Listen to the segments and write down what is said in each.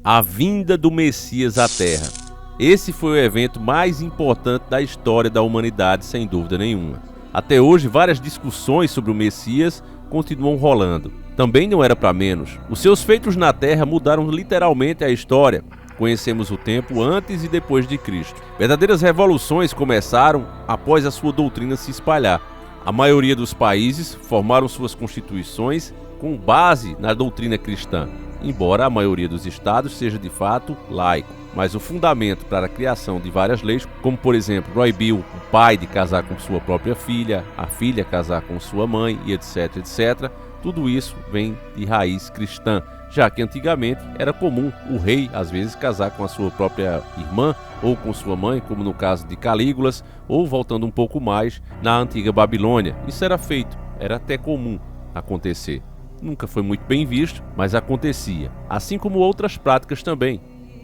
A vinda do Messias à Terra. Esse foi o evento mais importante da história da humanidade, sem dúvida nenhuma. Até hoje, várias discussões sobre o Messias continuam rolando. Também não era para menos. Os seus feitos na Terra mudaram literalmente a história. Conhecemos o tempo antes e depois de Cristo. Verdadeiras revoluções começaram após a sua doutrina se espalhar. A maioria dos países formaram suas constituições com base na doutrina cristã, embora a maioria dos estados seja de fato laico. Mas o fundamento para a criação de várias leis, como por exemplo proibir o pai de casar com sua própria filha, a filha casar com sua mãe e etc, etc, tudo isso vem de raiz cristã, já que antigamente era comum o rei às vezes casar com a sua própria irmã ou com sua mãe, como no caso de Calígulas, ou voltando um pouco mais, na antiga Babilônia. Isso era feito, era até comum acontecer. Nunca foi muito bem visto, mas acontecia. Assim como outras práticas também.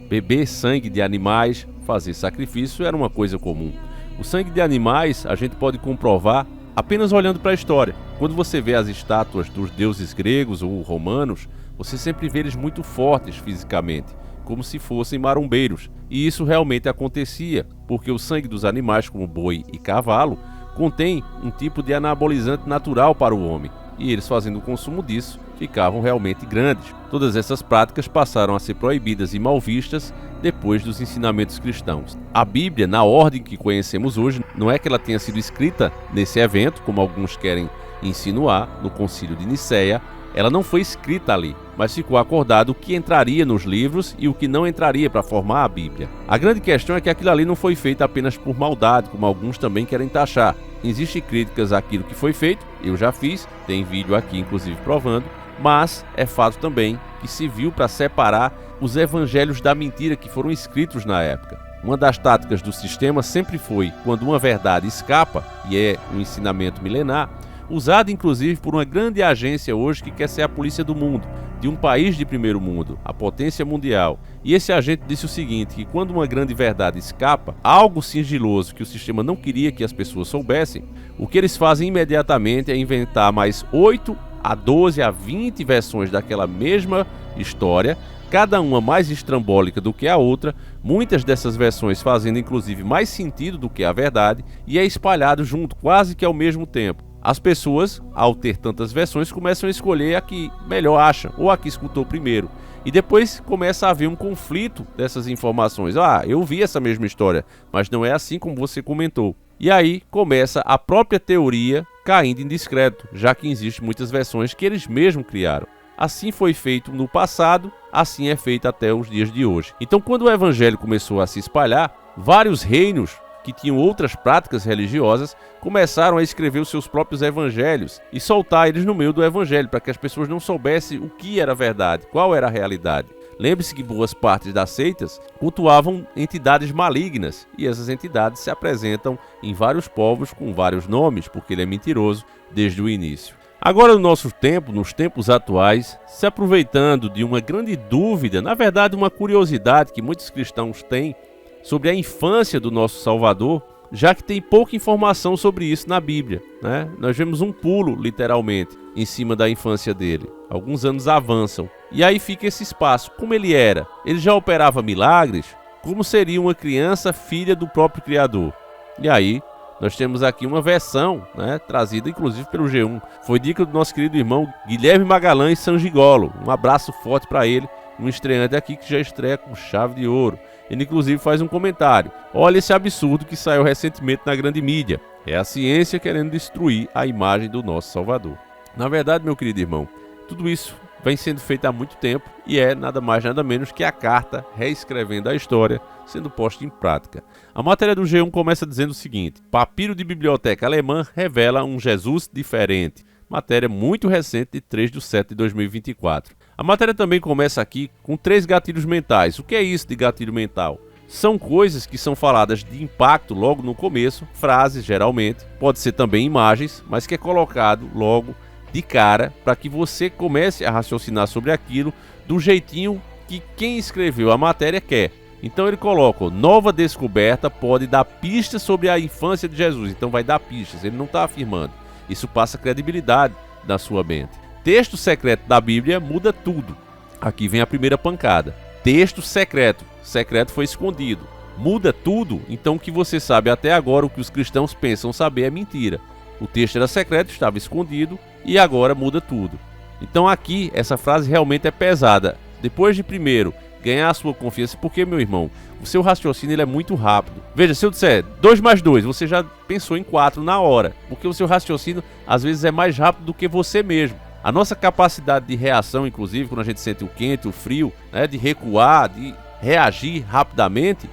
Beber sangue de animais, fazer sacrifício era uma coisa comum. O sangue de animais a gente pode comprovar apenas olhando para a história. Quando você vê as estátuas dos deuses gregos ou romanos, você sempre vê eles muito fortes fisicamente, como se fossem marombeiros. E isso realmente acontecia, porque o sangue dos animais, como boi e cavalo, contém um tipo de anabolizante natural para o homem. E eles, fazendo o consumo disso, ficavam realmente grandes. Todas essas práticas passaram a ser proibidas e mal vistas depois dos ensinamentos cristãos. A Bíblia, na ordem que conhecemos hoje, não é que ela tenha sido escrita nesse evento, como alguns querem insinuar, no Concílio de Nicéia. Ela não foi escrita ali, mas ficou acordado o que entraria nos livros e o que não entraria para formar a Bíblia. A grande questão é que aquilo ali não foi feito apenas por maldade, como alguns também querem taxar. Existem críticas àquilo que foi feito, eu já fiz, tem vídeo aqui inclusive provando, mas é fato também que se viu para separar os evangelhos da mentira que foram escritos na época. Uma das táticas do sistema sempre foi, quando uma verdade escapa, e é um ensinamento milenar, usado inclusive por uma grande agência hoje que quer ser a polícia do mundo, de um país de primeiro mundo, a potência mundial. E esse agente disse o seguinte, que quando uma grande verdade escapa, algo sigiloso que o sistema não queria que as pessoas soubessem, o que eles fazem imediatamente é inventar mais 8 a 12 a 20 versões daquela mesma história, cada uma mais estrambólica do que a outra, muitas dessas versões fazendo inclusive mais sentido do que a verdade, e é espalhado junto, quase que ao mesmo tempo. As pessoas, ao ter tantas versões, começam a escolher a que melhor acham, ou a que escutou primeiro. E depois começa a haver um conflito dessas informações. Ah, eu vi essa mesma história, mas não é assim como você comentou. E aí começa a própria teoria caindo em descrédito, já que existem muitas versões que eles mesmos criaram. Assim foi feito no passado, assim é feito até os dias de hoje. Então, quando o evangelho começou a se espalhar, vários reinos que tinham outras práticas religiosas, começaram a escrever os seus próprios evangelhos e soltar eles no meio do evangelho, para que as pessoas não soubessem o que era verdade, qual era a realidade. Lembre-se que boas partes das seitas cultuavam entidades malignas, e essas entidades se apresentam em vários povos com vários nomes, porque ele é mentiroso desde o início. Agora, no nosso tempo, nos tempos atuais, se aproveitando de uma grande dúvida, na verdade uma curiosidade que muitos cristãos têm, sobre a infância do nosso Salvador, já que tem pouca informação sobre isso na Bíblia, né? Nós vemos um pulo, literalmente, em cima da infância dele. Alguns anos avançam. E aí fica esse espaço. Como ele era? Ele já operava milagres? Como seria uma criança filha do próprio Criador? E aí, nós temos aqui uma versão, né, trazida inclusive pelo G1. Foi dica do nosso querido irmão Guilherme Magalhães Sangigolo. Um abraço forte para ele, um estreante aqui que já estreia com chave de ouro. Ele inclusive faz um comentário. Olha esse absurdo que saiu recentemente na grande mídia. É a ciência querendo destruir a imagem do nosso Salvador. Na verdade, meu querido irmão, tudo isso vem sendo feito há muito tempo e é nada mais nada menos que a carta reescrevendo a história sendo posta em prática. A matéria do G1 começa dizendo o seguinte: papiro de biblioteca alemã revela um Jesus diferente. Matéria muito recente de 3/7/2024. A matéria também começa aqui com 3 gatilhos mentais. O que é isso de gatilho mental? São coisas que são faladas de impacto logo no começo, frases geralmente, pode ser também imagens, mas que é colocado logo de cara para que você comece a raciocinar sobre aquilo do jeitinho que quem escreveu a matéria quer. Então ele coloca: nova descoberta pode dar pistas sobre a infância de Jesus. Então vai dar pistas, ele não está afirmando. Isso passa credibilidade na sua mente. Texto secreto da Bíblia muda tudo. Aqui vem a primeira pancada. Texto secreto. Secreto foi escondido. Muda tudo, então o que você sabe até agora, o que os cristãos pensam saber é mentira. O texto era secreto, estava escondido e agora muda tudo. Então aqui, essa frase realmente é pesada. Depois de primeiro ganhar a sua confiança, porque, meu irmão, o seu raciocínio ele é muito rápido. Veja, se eu disser 2 mais 2, você já pensou em 4 na hora, porque o seu raciocínio às vezes é mais rápido do que você mesmo. A nossa capacidade de reação, inclusive, quando a gente sente o quente, o frio, né, de recuar, de reagir rapidamente,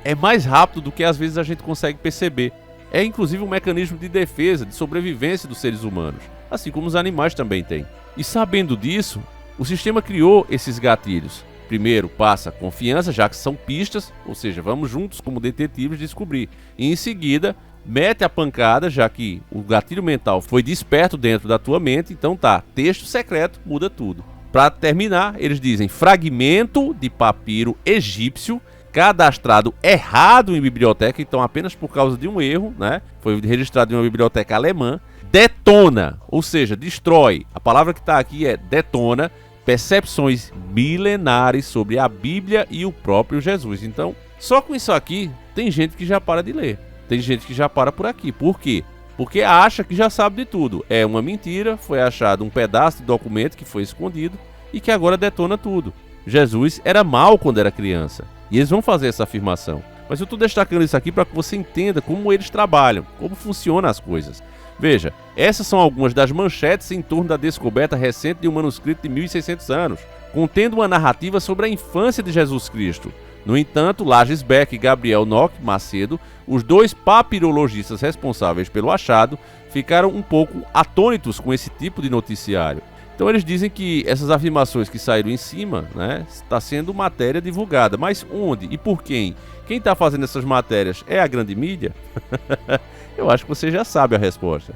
é mais rápido do que às vezes a gente consegue perceber. É inclusive um mecanismo de defesa, de sobrevivência dos seres humanos, assim como os animais também têm. E sabendo disso, o sistema criou esses gatilhos. Primeiro passa confiança, já que são pistas, ou seja, vamos juntos como detetives descobrir. E em seguida, mete a pancada, já que o gatilho mental foi desperto dentro da tua mente, então tá, texto secreto muda tudo. Para terminar, eles dizem fragmento de papiro egípcio cadastrado errado em biblioteca, então apenas por causa de um erro, né? Foi registrado em uma biblioteca alemã. Detona, ou seja, destrói. A palavra que está aqui é detona percepções milenares sobre a Bíblia e o próprio Jesus. Então, só com isso aqui, tem gente que já para de ler. Tem gente que já para por aqui. Por quê? Porque acha que já sabe de tudo. É uma mentira, foi achado um pedaço de documento que foi escondido e que agora detona tudo. Jesus era mau quando era criança. E eles vão fazer essa afirmação. Mas eu estou destacando isso aqui para que você entenda como eles trabalham, como funcionam as coisas. Veja, essas são algumas das manchetes em torno da descoberta recente de um manuscrito de 1600 anos, contendo uma narrativa sobre a infância de Jesus Cristo. No entanto, Lages Beck e Gabriel Nock Macedo, os dois papirologistas responsáveis pelo achado, ficaram um pouco atônitos com esse tipo de noticiário. Então eles dizem que essas afirmações que saíram em cima, né, está sendo matéria divulgada. Mas onde e por quem? Quem está fazendo essas matérias é a grande mídia? Eu acho que você já sabe a resposta.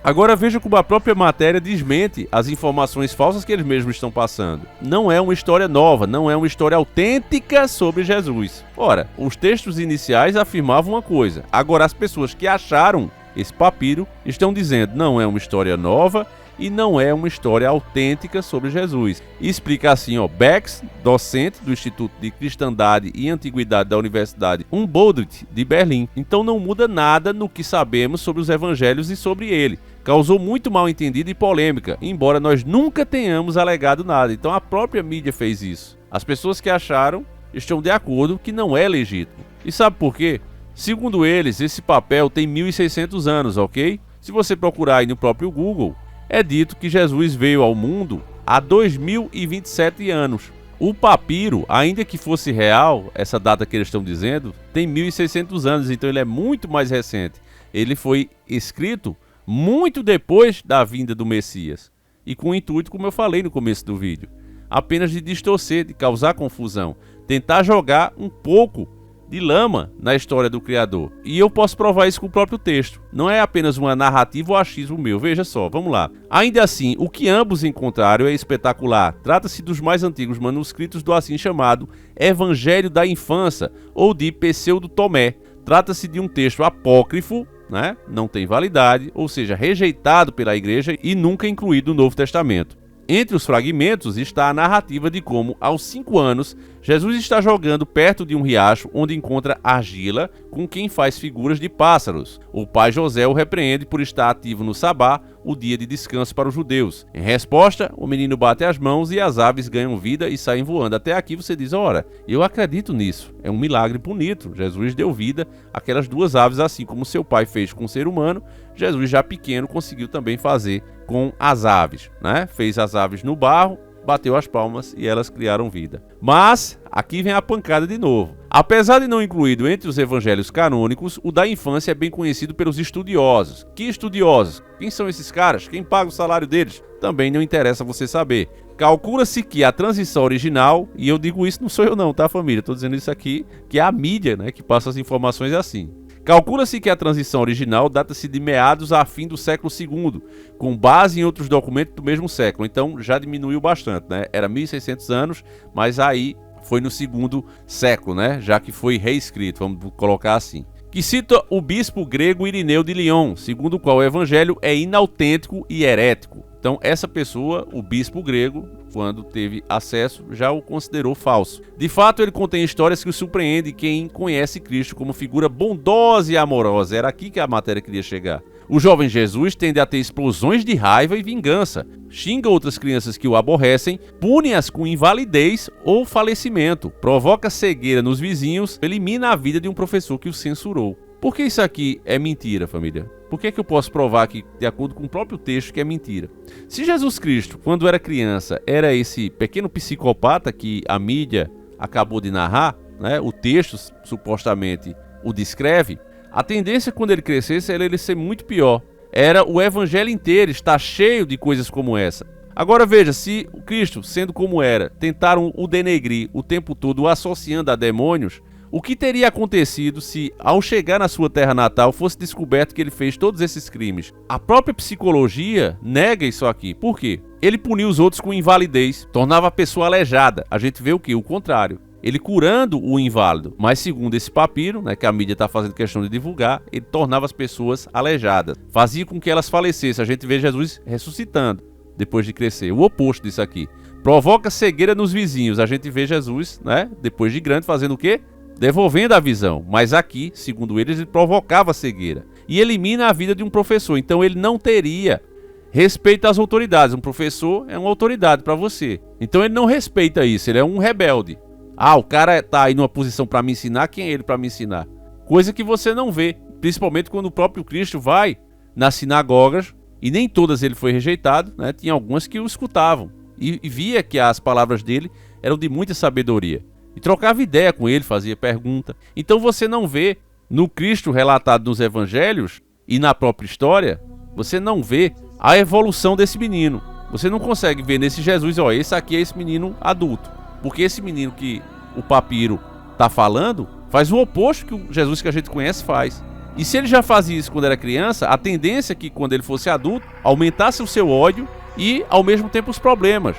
Agora veja como a própria matéria desmente as informações falsas que eles mesmos estão passando. Não é uma história nova, não é uma história autêntica sobre Jesus. Ora, os textos iniciais afirmavam uma coisa. Agora as pessoas que acharam esse papiro estão dizendo não é uma história nova e não é uma história autêntica sobre Jesus. E explica assim, Becks, docente do Instituto de Cristandade e Antiguidade da Universidade Humboldt de Berlim. Então não muda nada no que sabemos sobre os evangelhos e sobre ele. Causou muito mal entendido e polêmica, embora nós nunca tenhamos alegado nada. Então a própria mídia fez isso. As pessoas que acharam estão de acordo que não é legítimo. E sabe por quê? Segundo eles, esse papel tem 1600 anos, ok? Se você procurar aí no próprio Google, é dito que Jesus veio ao mundo há 2027 anos. O papiro, ainda que fosse real, essa data que eles estão dizendo, tem 1600 anos, então ele é muito mais recente. Ele foi escrito muito depois da vinda do Messias. E com o intuito, como eu falei no começo do vídeo, apenas de distorcer, de causar confusão, tentar jogar um pouco de lama na história do Criador. E eu posso provar isso com o próprio texto. Não é apenas uma narrativa ou achismo meu. Veja só, vamos lá. Ainda assim, o que ambos encontraram é espetacular. Trata-se dos mais antigos manuscritos do assim chamado Evangelho da Infância, ou de Pseudo-Tomé. Trata-se de um texto apócrifo, né? Não tem validade, ou seja, rejeitado pela igreja e nunca incluído no Novo Testamento. Entre os fragmentos está a narrativa de como, aos 5 anos, Jesus está jogando perto de um riacho onde encontra argila com quem faz figuras de pássaros. O pai José o repreende por estar ativo no sabá, o dia de descanso para os judeus. Em resposta, o menino bate as mãos e as aves ganham vida e saem voando. Até aqui você diz, ora, eu acredito nisso. É um milagre bonito. Jesus deu vida àquelas 2 aves, assim como seu pai fez com o ser humano. Jesus, já pequeno, conseguiu também fazer com as aves, né? Fez as aves no barro, bateu as palmas e elas criaram vida. Mas aqui vem a pancada de novo. Apesar de não incluído entre os evangelhos canônicos, o da infância é bem conhecido pelos estudiosos. Que estudiosos? Quem são esses caras? Quem paga o salário deles? Também não interessa você saber. Calcula-se que a transição original, e eu digo isso não sou eu não, tá, família? Estou dizendo isso aqui, que é a mídia, né, que passa as informações assim. Calcula-se que a transição original data-se de meados a fim do século II, com base em outros documentos do mesmo século. Então já diminuiu bastante, né? Era 1600 anos, mas aí foi no segundo século, né? Já que foi reescrito, vamos colocar assim. Que cita o bispo grego Irineu de Lyon, segundo o qual o evangelho é inautêntico e herético. Então essa pessoa, o bispo grego, quando teve acesso, já o considerou falso. De fato, ele contém histórias que surpreendem quem conhece Cristo como figura bondosa e amorosa. Era aqui que a matéria queria chegar. O jovem Jesus tende a ter explosões de raiva e vingança, xinga outras crianças que o aborrecem, pune-as com invalidez ou falecimento, provoca cegueira nos vizinhos, elimina a vida de um professor que o censurou. Por que isso aqui é mentira, família? Por que é que eu posso provar aqui, de acordo com o próprio texto, que é mentira? Se Jesus Cristo, quando era criança, era esse pequeno psicopata que a mídia acabou de narrar, né, o texto supostamente o descreve, a tendência quando ele crescesse era ele ser muito pior. Era o evangelho inteiro estar cheio de coisas como essa. Agora veja, se o Cristo, sendo como era, tentaram o denegrir o tempo todo, o associando a demônios, o que teria acontecido se, ao chegar na sua terra natal, fosse descoberto que ele fez todos esses crimes? A própria psicologia nega isso aqui. Por quê? Ele puniu os outros com invalidez, tornava a pessoa aleijada. A gente vê o quê? O contrário. Ele curando o inválido, mas segundo esse papiro, né, que a mídia está fazendo questão de divulgar, ele tornava as pessoas aleijadas, fazia com que elas falecessem. A gente vê Jesus ressuscitando depois de crescer, o oposto disso aqui. Provoca cegueira nos vizinhos, a gente vê Jesus, né, depois de grande, fazendo o quê? Devolvendo a visão, mas aqui, segundo eles, ele provocava cegueira e elimina a vida de um professor. Então ele não teria respeito às autoridades. Um professor é uma autoridade para você, então ele não respeita isso, ele é um rebelde. Ah, o cara tá aí numa posição para me ensinar, quem é ele para me ensinar? Coisa que você não vê, principalmente quando o próprio Cristo vai nas sinagogas, e nem todas ele foi rejeitado, né? Tinha algumas que o escutavam e via que as palavras dele eram de muita sabedoria. E trocava ideia com ele, fazia pergunta. Então você não vê no Cristo relatado nos evangelhos e na própria história, você não vê a evolução desse menino. Você não consegue ver nesse Jesus, ó, esse aqui é esse menino adulto. Porque esse menino que o papiro está falando faz o oposto que o Jesus que a gente conhece faz. E se ele já fazia isso quando era criança, a tendência é que quando ele fosse adulto, aumentasse o seu ódio e ao mesmo tempo os problemas.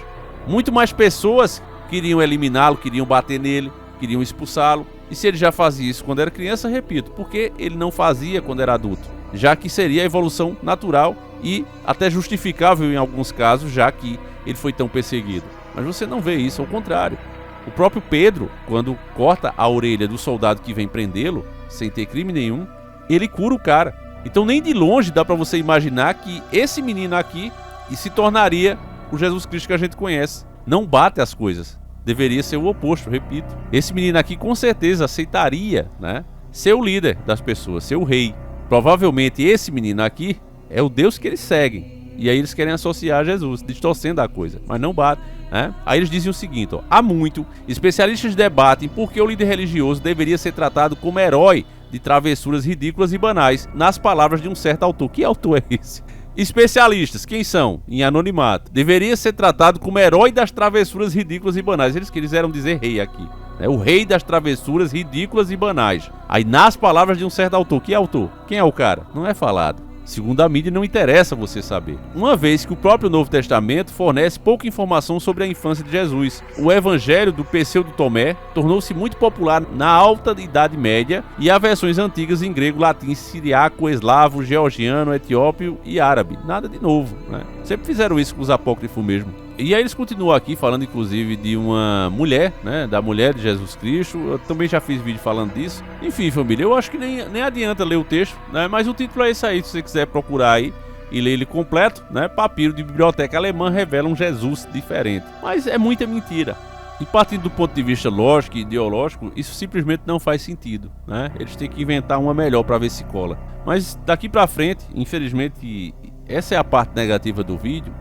Muito mais pessoas queriam eliminá-lo, queriam bater nele, queriam expulsá-lo. E se ele já fazia isso quando era criança, repito, porque ele não fazia quando era adulto? Já que seria a evolução natural e até justificável em alguns casos, já que ele foi tão perseguido. Mas você não vê isso, ao contrário. O próprio Pedro, quando corta a orelha do soldado que vem prendê-lo, sem ter crime nenhum, ele cura o cara. Então nem de longe dá para você imaginar que esse menino aqui se tornaria o Jesus Cristo que a gente conhece. Não bate as coisas. Deveria ser o oposto, repito. Esse menino aqui com certeza aceitaria, né, ser o líder das pessoas, ser o rei. Provavelmente esse menino aqui é o Deus que eles seguem. E aí eles querem associar a Jesus, distorcendo a coisa, mas não bate, né? Aí eles dizem o seguinte, ó, há muito, especialistas debatem por que o líder religioso deveria ser tratado como herói de travessuras ridículas e banais, nas palavras de um certo autor. Que autor é esse? Especialistas, quem são? Em anonimato. Deveria ser tratado como herói das travessuras ridículas e banais. Eles quiseram dizer rei aqui, né? O rei das travessuras ridículas e banais. Aí nas palavras de um certo autor. Que autor? Quem é o cara? Não é falado. Segundo a mídia, não interessa você saber. Uma vez que o próprio Novo Testamento fornece pouca informação sobre a infância de Jesus. O evangelho do Pseudo Tomé tornou-se muito popular na alta Idade Média e há versões antigas em grego, latim, siriaco, eslavo, georgiano, etiópio e árabe. Nada de novo, né? Sempre fizeram isso com os apócrifos mesmo. E aí eles continuam aqui falando inclusive de uma mulher, né, da mulher de Jesus Cristo. Eu também já fiz vídeo falando disso. Enfim, família, eu acho que nem adianta ler o texto, né, mas o título é esse aí, se você quiser procurar aí e ler ele completo, né, papiro de biblioteca alemã revela um Jesus diferente. Mas é muita mentira. E partindo do ponto de vista lógico e ideológico, isso simplesmente não faz sentido, né? Eles têm que inventar uma melhor para ver se cola. Mas daqui para frente, infelizmente, essa é a parte negativa do vídeo.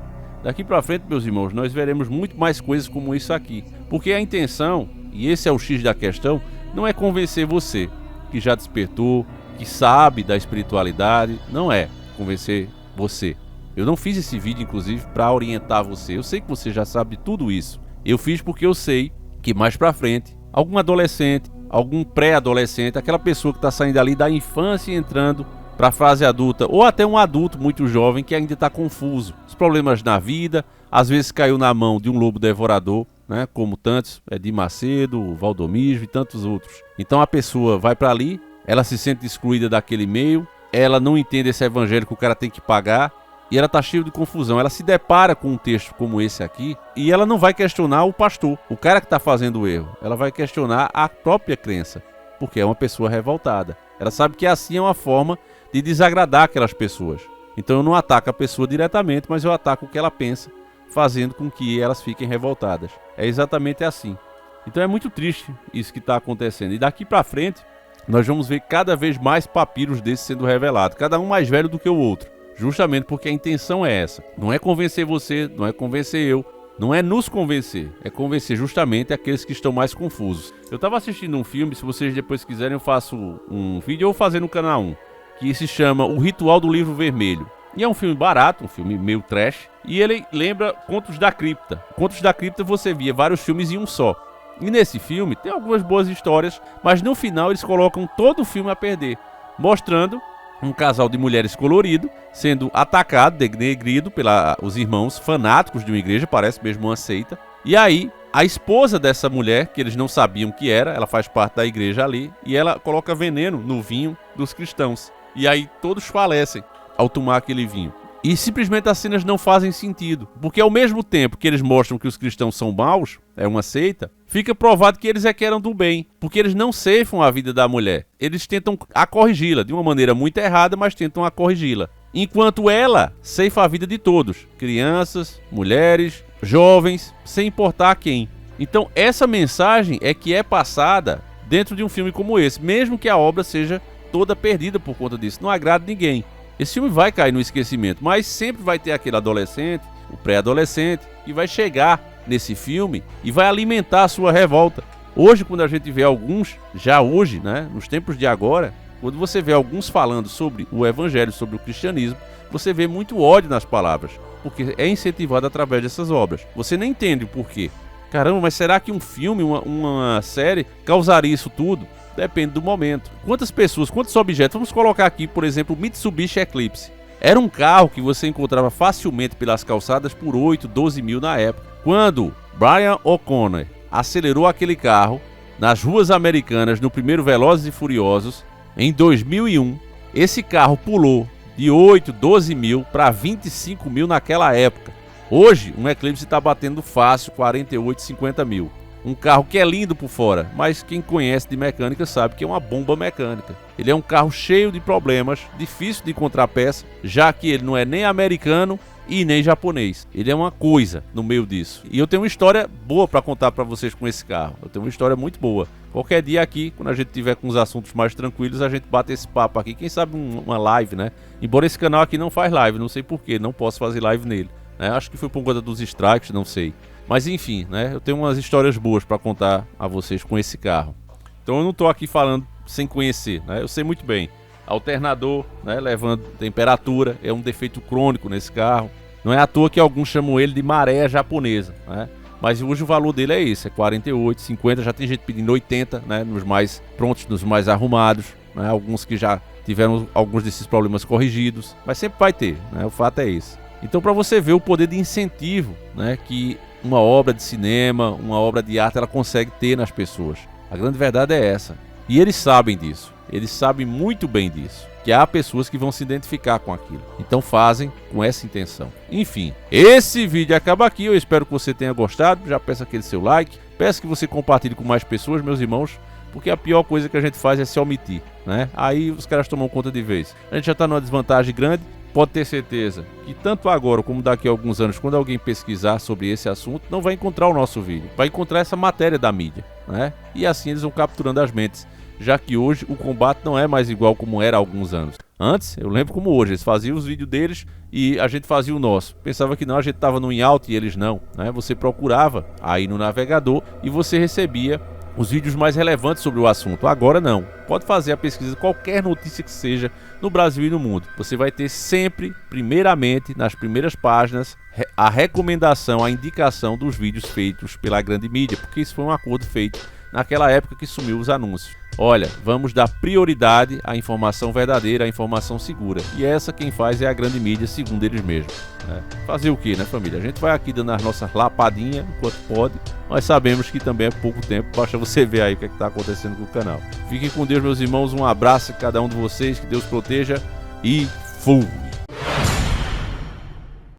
Daqui para frente, meus irmãos, nós veremos muito mais coisas como isso aqui. Porque a intenção, e esse é o X da questão, não é convencer você, que já despertou, que sabe da espiritualidade. Não é convencer você. Eu não fiz esse vídeo, inclusive, para orientar você. Eu sei que você já sabe de tudo isso. Eu fiz porque eu sei que mais para frente, algum adolescente, algum pré-adolescente, aquela pessoa que está saindo ali da infância e entrando para a fase adulta, ou até um adulto muito jovem que ainda está confuso. Os problemas na vida, às vezes caiu na mão de um lobo devorador, né, como tantos, Edir Macedo, Valdomismo e tantos outros. Então a pessoa vai para ali, ela se sente excluída daquele meio, ela não entende esse evangelho que o cara tem que pagar, e ela tá cheia de confusão. Ela se depara com um texto como esse aqui e ela não vai questionar o pastor, o cara que está fazendo o erro. Ela vai questionar a própria crença, porque é uma pessoa revoltada. Ela sabe que assim é uma forma de desagradar aquelas pessoas. Então eu não ataco a pessoa diretamente, mas eu ataco o que ela pensa, fazendo com que elas fiquem revoltadas. É exatamente assim. Então é muito triste isso que está acontecendo. E daqui para frente, nós vamos ver cada vez mais papiros desses sendo revelados, cada um mais velho do que o outro. Justamente porque a intenção é essa. Não é convencer você, não é convencer eu, não é nos convencer, é convencer justamente aqueles que estão mais confusos. Eu estava assistindo um filme, se vocês depois quiserem eu faço um vídeo ou fazer no canal 1, que se chama O Ritual do Livro Vermelho. E é um filme barato, um filme meio trash, e ele lembra Contos da Cripta. Contos da Cripta você via vários filmes em um só. E nesse filme tem algumas boas histórias, mas no final eles colocam todo o filme a perder, mostrando um casal de mulheres colorido sendo atacado, denegrido pelos irmãos fanáticos de uma igreja, parece mesmo uma seita. E aí a esposa dessa mulher, que eles não sabiam que era, ela faz parte da igreja ali, e ela coloca veneno no vinho dos cristãos. E aí todos falecem ao tomar aquele vinho. E simplesmente as cenas não fazem sentido, porque ao mesmo tempo que eles mostram que os cristãos são maus, é uma seita, fica provado que eles é que eram do bem, porque eles não ceifam a vida da mulher. Eles tentam corrigi-la, de uma maneira muito errada, mas tentam corrigi-la. Enquanto ela ceifa a vida de todos, crianças, mulheres, jovens, sem importar quem. Então essa mensagem é que é passada dentro de um filme como esse, mesmo que a obra seja toda perdida por conta disso, não agrada ninguém. Esse filme vai cair no esquecimento, mas sempre vai ter aquele adolescente, o pré-adolescente, que vai chegar nesse filme e vai alimentar a sua revolta. Hoje, quando a gente vê alguns, já hoje, né, nos tempos de agora, quando você vê alguns falando sobre o evangelho, sobre o cristianismo, você vê muito ódio nas palavras, porque é incentivado através dessas obras. Você nem entende o porquê. Caramba, mas será que um filme, uma série, causaria isso tudo? Depende do momento. Quantas pessoas, quantos objetos? Vamos colocar aqui, por exemplo, o Mitsubishi Eclipse. Era um carro que você encontrava facilmente pelas calçadas por 8, 12 mil na época. Quando Brian O'Connor acelerou aquele carro nas ruas americanas no primeiro Velozes e Furiosos, em 2001, esse carro pulou de 8, 12 mil para 25 mil naquela época. Hoje, um Eclipse está batendo fácil 48, 50 mil. Um carro que é lindo por fora, mas quem conhece de mecânica sabe que é uma bomba mecânica. Ele é um carro cheio de problemas, difícil de encontrar peça, já que ele não é nem americano e nem japonês. Ele é uma coisa no meio disso. E eu tenho uma história boa para contar para vocês com esse carro. Eu tenho uma história muito boa. Qualquer dia aqui, quando a gente tiver com os assuntos mais tranquilos, a gente bate esse papo aqui. Quem sabe uma live, né? Embora esse canal aqui não faz live, não sei porquê, não posso fazer live nele, né? Acho que foi por conta dos strikes, não sei. Mas enfim, né? Eu tenho umas histórias boas para contar a vocês com esse carro. Então eu não estou aqui falando sem conhecer, né? Eu sei muito bem. Alternador, né? Levando temperatura, é um defeito crônico nesse carro. Não é à toa que alguns chamam ele de maré japonesa, né? Mas hoje o valor dele é esse, é 48, 50, já tem gente pedindo 80, né? Nos mais prontos, nos mais arrumados, né? Alguns que já tiveram alguns desses problemas corrigidos, mas sempre vai ter, né? O fato é esse. Então, para você ver o poder de incentivo, né, que uma obra de cinema, uma obra de arte, ela consegue ter nas pessoas. A grande verdade é essa. E eles sabem disso. Eles sabem muito bem disso. Que há pessoas que vão se identificar com aquilo. Então fazem com essa intenção. Enfim, esse vídeo acaba aqui. Eu espero que você tenha gostado. Já peço aquele seu like. Peço que você compartilhe com mais pessoas, meus irmãos. Porque a pior coisa que a gente faz é se omitir, né? Aí os caras tomam conta de vez. A gente já está numa desvantagem grande. Pode ter certeza que tanto agora como daqui a alguns anos, quando alguém pesquisar sobre esse assunto, não vai encontrar o nosso vídeo, vai encontrar essa matéria da mídia, né? E assim eles vão capturando as mentes, já que hoje o combate não é mais igual como era há alguns anos. Antes, eu lembro como hoje, eles faziam os vídeos deles e a gente fazia o nosso. Pensava que não, a gente estava no in-out e eles não, né? Você procurava aí no navegador e você recebia os vídeos mais relevantes sobre o assunto. Agora não. Pode fazer a pesquisa, qualquer notícia que seja, no Brasil e no mundo. Você vai ter sempre, primeiramente, nas primeiras páginas, a recomendação, a indicação dos vídeos feitos pela grande mídia, porque isso foi um acordo feito naquela época que sumiu os anúncios. Olha, vamos dar prioridade à informação verdadeira, à informação segura. E essa quem faz é a grande mídia, segundo eles mesmos, né? Fazer o que, né, família? A gente vai aqui dando as nossas lapadinhas enquanto pode. Nós sabemos que também é pouco tempo, basta você ver aí o que está acontecendo com o canal. Fiquem com Deus, meus irmãos. Um abraço a cada um de vocês, que Deus proteja e fui!